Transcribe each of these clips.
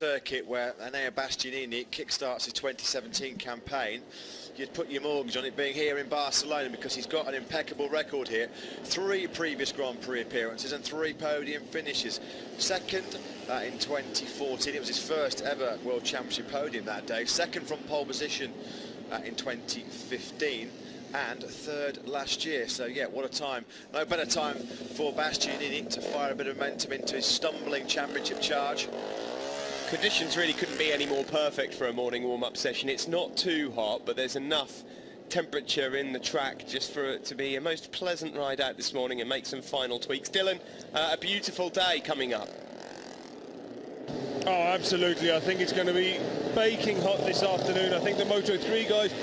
circuit where Enea Bastianini kickstarts his 2017 campaign, you'd put your mortgage on it being here in Barcelona, because he's got an impeccable record here. 3 previous Grand Prix appearances and 3 podium finishes. Second in 2014, it was his first ever World Championship podium that day. Second from pole position in 2015. And 3rd last year. So yeah, what a time. No better time for Bastianini to fire a bit of momentum into his stumbling championship charge. Conditions really couldn't be any more perfect for a morning warm-up session. It's not too hot, but there's enough temperature in the track just for it to be a most pleasant ride out this morning and make some final tweaks. Dylan, a beautiful day coming up. Oh, absolutely. I think it's going to be baking hot this afternoon. I think the Moto3 guys,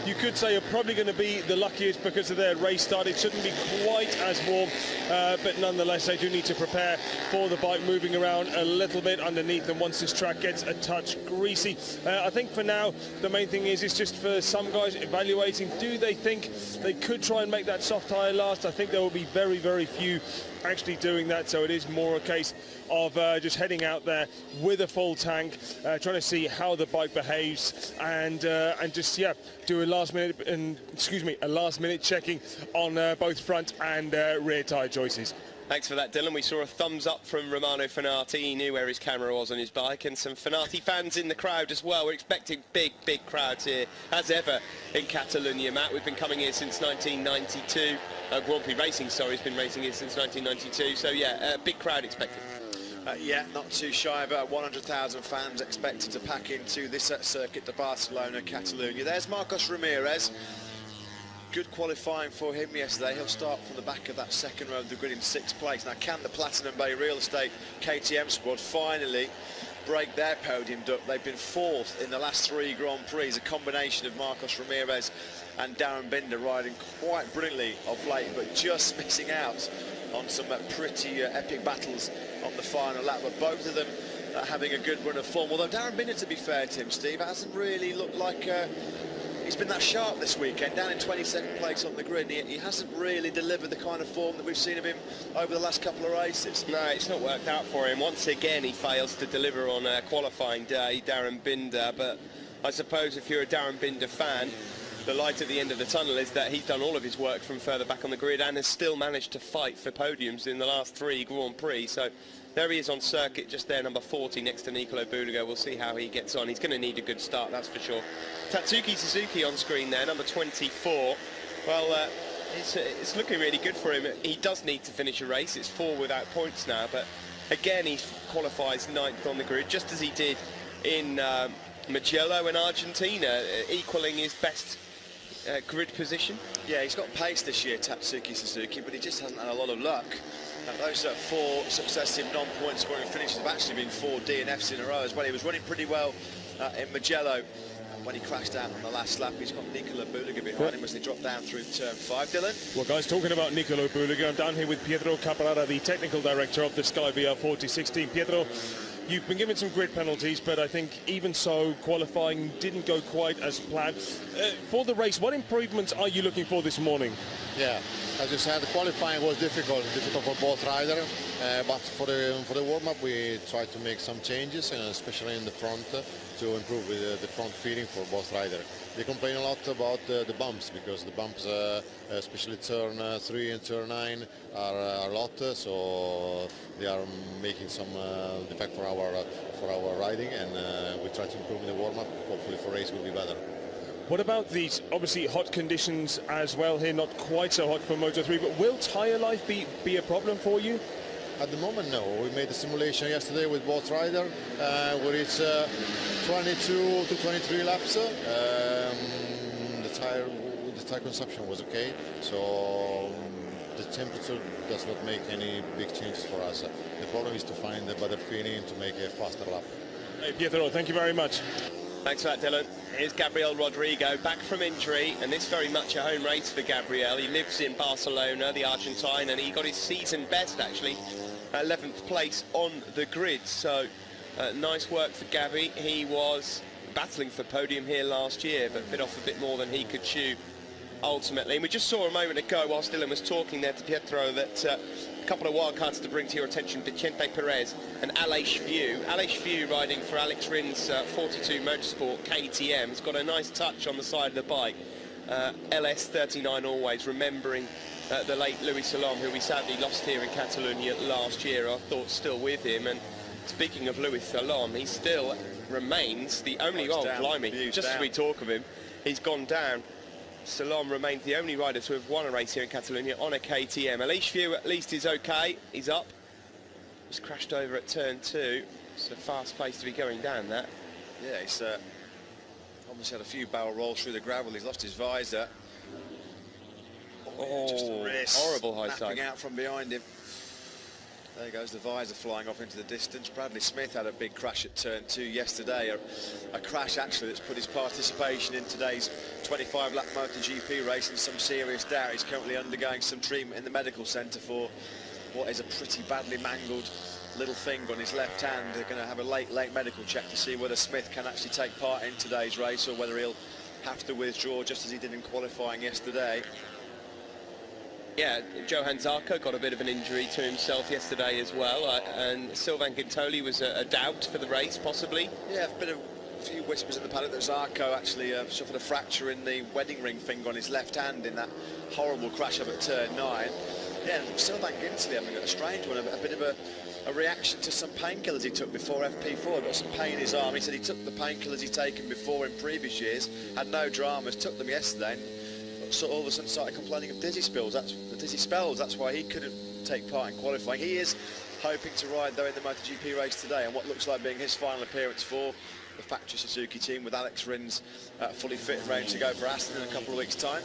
you could say, are probably going to be the luckiest because of their race start. It shouldn't be quite as warm, but nonetheless they do need to prepare for the bike moving around a little bit underneath them once this track gets a touch greasy. I think for now the main thing is just for some guys evaluating, do they think they could try and make that soft tyre last? I think there will be very, very few actually doing that, so it is more a case of just heading out there with a full tank, trying to see how the bike behaves, and just do a last minute checking on both front and rear tyre choices. Thanks for that, Dylan. We saw a thumbs up from Romano Fenati. He knew where his camera was on his bike, and some Fenati fans in the crowd as well. We're expecting big crowds here, as ever, in Catalunya, Matt. We've been coming here since 1992. Grand Prix Racing, sorry, has been racing here since 1992. So, yeah, big crowd expected. Yeah, not too shy of 100,000 fans expected to pack into this circuit to Barcelona, Catalunya. There's Marcos Ramirez. Good qualifying for him yesterday. He'll start from the back of that second row of the grid in 6th place. Now, can the Platinum Bay Real Estate KTM squad finally break their podium duck? They've been 4th in the last 3 Grand Prix. A combination of Marcos Ramirez and Darren Binder riding quite brilliantly of late, but just missing out on some pretty epic battles on the final lap. But both of them having a good run of form. Although Darren Binder, to be fair to him, Steve, hasn't really looked like he's been that sharp this weekend, down in 22nd place on the grid. He hasn't really delivered the kind of form that we've seen of him over the last couple of races. No, it's not worked out for him. Once again, he fails to deliver on a qualifying day, Darren Binder. But I suppose if you're a Darren Binder fan, the light at the end of the tunnel is that he's done all of his work from further back on the grid and has still managed to fight for podiums in the last 3 Grand Prix. So there he is on circuit, just there, number 40, next to Nicolo Bulega. We'll see how he gets on. He's going to need a good start, that's for sure. Tatsuki Suzuki on screen there, number 24. Well, it's looking really good for him. He does need to finish a race. It's 4 without points now, but again, he qualifies 9th on the grid, just as he did in Mugello in Argentina, equaling his best grid position. Yeah, he's got pace this year, Tatsuki Suzuki, but he just hasn't had a lot of luck. Those 4 successive non-point scoring finishes have actually been 4 DNFs in a row as well. He was running pretty well in Mugello. When he crashed out on the last lap, he's got Nicolo Bulega behind him as they drop down through turn 5. Dylan? Well, guys, talking about Nicolo Bulega, I'm down here with Pietro Caparara, the technical director of the Sky VR 4016. Pietro, you've been given some grid penalties, but I think even so, qualifying didn't go quite as planned. For the race, what improvements are you looking for this morning? Yeah, as you said, the qualifying was difficult for both riders, but for the warm-up we tried to make some changes, especially in the front, to improve the front feeling for both riders. They complain a lot about the bumps, because the bumps, especially turn 3 and turn 9, are a lot, so they are making some defect for our riding, and we try to improve in the warm-up. Hopefully for race will be better. What about these obviously hot conditions as well here? Not quite so hot for Moto3, but will tyre life be a problem for you? At the moment, no. We made a simulation yesterday with both riders, where it's 22 to 23 laps. The tire consumption was okay, so the temperature does not make any big changes for us. The problem is to find a better feeling to make a faster lap. Hey, Pietro, thank you very much. Thanks for that, Dylan. Here's Gabriel Rodrigo, back from injury, and this very much a home race for Gabriel. He lives in Barcelona, the Argentine, and he got his season best, actually, 11th place on the grid. So, nice work for Gabby. He was battling for podium here last year, but bit off a bit more than he could chew ultimately. And we just saw a moment ago, whilst Dylan was talking there to Pietro, that a couple of wildcards to bring to your attention: Vicente Perez and Aleix View. Aleix View riding for Alex Rin's 42 Motorsport KTM. He's got a nice touch on the side of the bike. LS39 always, remembering the late Louis Salom, who we sadly lost here in Catalunya last year. Our thoughts still with him. And speaking of Louis Salom, he still remains the only, blimey, just as we talk of him, he's gone down. Salom remains the only rider to have won a race here in Catalonia on a KTM. Aleix View at least is okay, he's up. Just crashed over at turn 2. It's a fast place to be going down that. Yeah, he's almost had a few barrel rolls through the gravel. He's lost his visor. Just a wrist, horrible high side. out from behind him. There goes the visor flying off into the distance. Bradley Smith had a big crash at turn 2 yesterday. A crash actually that's put his participation in today's 25-lap MotoGP race in some serious doubt. He's currently undergoing some treatment in the medical centre for what is a pretty badly mangled little thing on his left hand. They're going to have a late medical check to see whether Smith can actually take part in today's race or whether he'll have to withdraw just as he did in qualifying yesterday. Yeah, Johan Zarco got a bit of an injury to himself yesterday as well, and Sylvain Guintoli was a doubt for the race, possibly. Yeah, a few whispers in the paddock that Zarco actually suffered a fracture in the wedding ring finger on his left hand in that horrible crash up at turn 9. Yeah, Sylvain Guintoli having a strange one, a bit of a reaction to some painkillers he took before FP4. Got some pain in his arm. He said he took the painkillers he'd taken before in previous years, had no dramas, took them yesterday, and so all of a sudden started complaining of dizzy spells. That's why he couldn't take part in qualifying. He is hoping to ride though in the MotoGP race today, and what looks like being his final appearance for the factory Suzuki team, with Alex Rins fully fit and ready to go for Aston in a couple of weeks' time.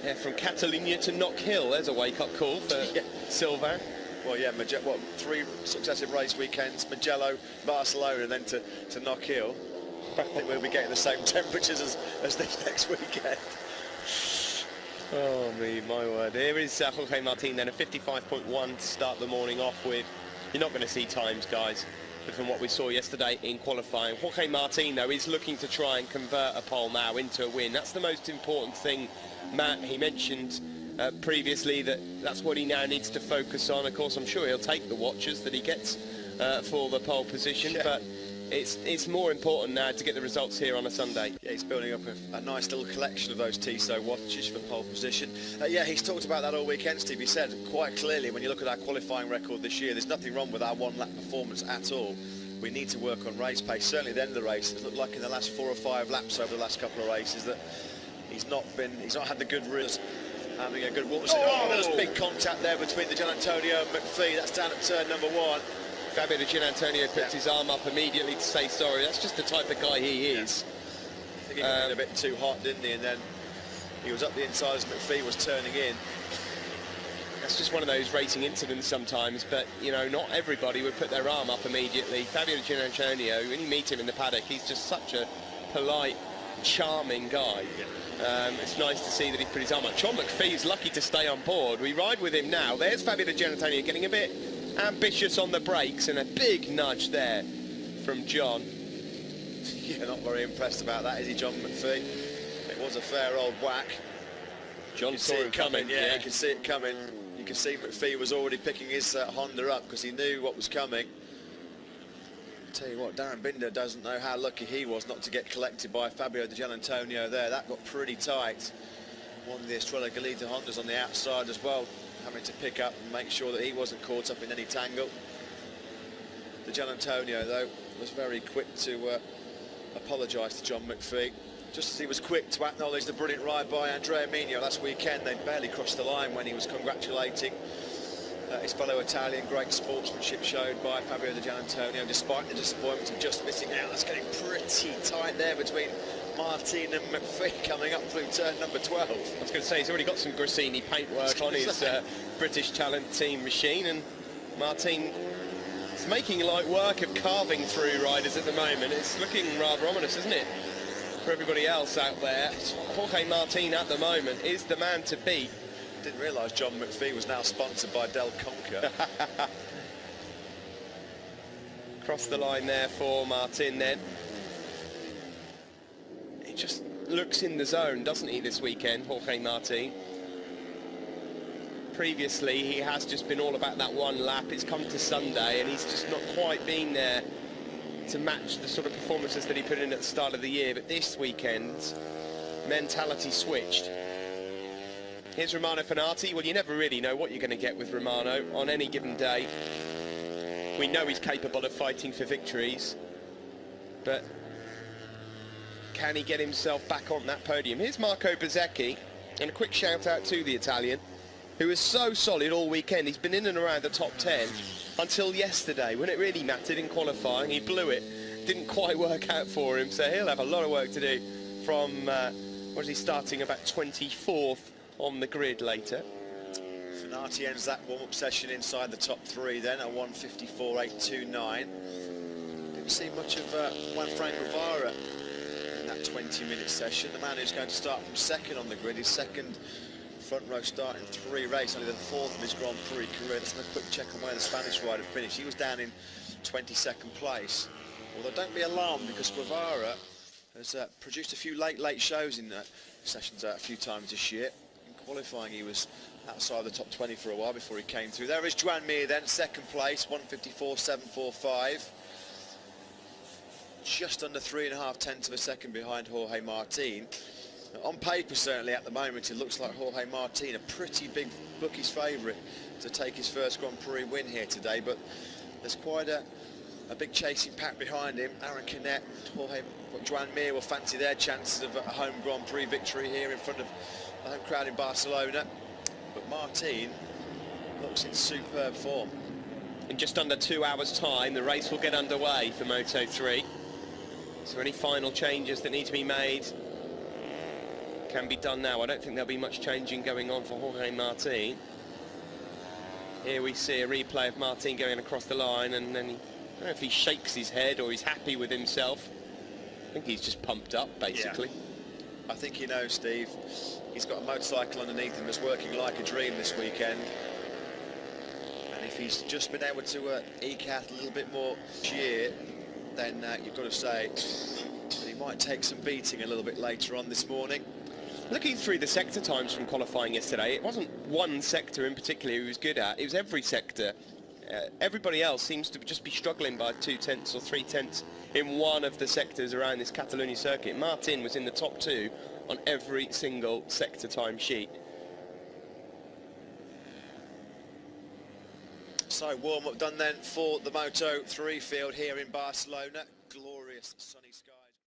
Yeah, from Catalunya to Knock Hill, there's a wake-up call for Sylvain. Well, yeah, 3 successive race weekends, Mugello, Barcelona, and then to Knock Hill. I think we'll be getting the same temperatures as this next weekend. Oh, my word. Here is Jorge Martin then, a 55.1 to start the morning off with. You're not going to see times, guys, but from what we saw yesterday in qualifying. Jorge Martin, though, is looking to try and convert a pole now into a win. That's the most important thing, Matt. He mentioned previously that's what he now needs to focus on. Of course, I'm sure he'll take the watches that he gets for the pole position, but it's more important now to get the results here on a Sunday. Yeah, he's building up a nice little collection of those Tissot watches for pole position. Yeah, he's talked about that all weekend, Steve. He said quite clearly, when you look at our qualifying record this year, there's nothing wrong with our one-lap performance at all. We need to work on race pace. Certainly at the end of the race, it looked like in the last 4 or 5 laps over the last couple of races that he's not had the good rules. Having a good walk. There's big contact there between the Gianantonio and McPhee. That's down at turn number 1. Fabio Di Gianantonio puts his arm up immediately to say sorry. That's just the type of guy he is. I think he got a bit too hot, didn't he? And then he was up the inside as McPhee was turning in. That's just one of those racing incidents sometimes, but, you know, not everybody would put their arm up immediately. Fabio Di Gianantonio, when you meet him in the paddock, he's just such a polite, charming guy. It's nice to see that he put his arm up. John McPhee's lucky to stay on board. We ride with him now. There's Fabio Di Gianantonio getting a bit ambitious on the brakes, and a big nudge there from John. Yeah, not very impressed about that, is he, John McPhee? It was a fair old whack. John saw it coming. Yeah, you can see it coming. You can see McPhee was already picking his Honda up because he knew what was coming. Tell you what, Darren Binder doesn't know how lucky he was not to get collected by Fabio Di Gianantonio there. That got pretty tight. One of the Estrella Galita Hondas on the outside as well, having to pick up and make sure that he wasn't caught up in any tangle. Di Gianantonio, though, was very quick to apologise to John McPhee, just as he was quick to acknowledge the brilliant ride by Andrea Migno last weekend. They barely crossed the line when he was congratulating his fellow Italian. Great sportsmanship showed by Fabio Di Gianantonio, despite the disappointment of just missing out. That's getting pretty tight there between Martin and McPhee coming up through turn number 12. I was going to say, he's already got some Grassini paintwork on his British Talent Team machine, and Martin is making light work of carving through riders at the moment. It's looking rather ominous, isn't it, for everybody else out there? Jorge Martin at the moment is the man to beat. Didn't realise John McPhee was now sponsored by Del Conca. Cross the line there for Martin then. He just looks in the zone, doesn't he, this weekend, Jorge Martin? Previously, he has just been all about that one lap. It's come to Sunday, and he's just not quite been there to match the sort of performances that he put in at the start of the year. But this weekend, mentality switched. Here's Romano Fenati. Well, you never really know what you're going to get with Romano on any given day. We know he's capable of fighting for victories, but can he get himself back on that podium? Here's Marco Bezzecchi, and a quick shout out to the Italian, who was so solid all weekend. He's been in and around the top 10 until yesterday, when it really mattered in qualifying. He blew it, didn't quite work out for him, so he'll have a lot of work to do from, what is he, starting about 24th on the grid later. Fenati ends that warm-up session inside the top 3 then, a 1:54.829. Didn't see much of Juan Frank Rivera in that 20-minute session. The man who's going to start from second on the grid, his second front row start in 3 races, only the 4th of his Grand Prix career. Let's have a quick check on where the Spanish rider finished. He was down in 22nd place. Although don't be alarmed, because Rivera has produced a few late shows in sessions a few times this year. In qualifying, he was outside the top 20 for a while before he came through. There is Joan Mir then, second place, 1:54.745. Just under 3.5 tenths of a second behind Jorge Martin. On paper, certainly at the moment, it looks like Jorge Martin, a pretty big bookie's favourite to take his first Grand Prix win here today, but there's quite a big chasing pack behind him. Aaron Canet, Joan Mir will fancy their chances of a home Grand Prix victory here in front of the home crowd in Barcelona. But Martin looks in superb form. In just under 2 hours' time, the race will get underway for Moto3. So any final changes that need to be made can be done now. I don't think there'll be much changing going on for Jorge Martin. Here we see a replay of Martin going across the line, and then I don't know if he shakes his head or he's happy with himself. I think he's just pumped up, basically. Yeah. I think he knows, Steve. He's got a motorcycle underneath him that's working like a dream this weekend. And if he's just been able to eke out a little bit more cheer, then you've got to say that he might take some beating a little bit later on this morning. Looking through the sector times from qualifying yesterday, it wasn't one sector in particular he was good at, it was every sector. Everybody else seems to just be struggling by 2 tenths or 3 tenths in one of the sectors around this Catalunya circuit. Martin was in the top 2 on every single sector time sheet. So warm-up done then for the Moto3 field here in Barcelona. Glorious sunny skies.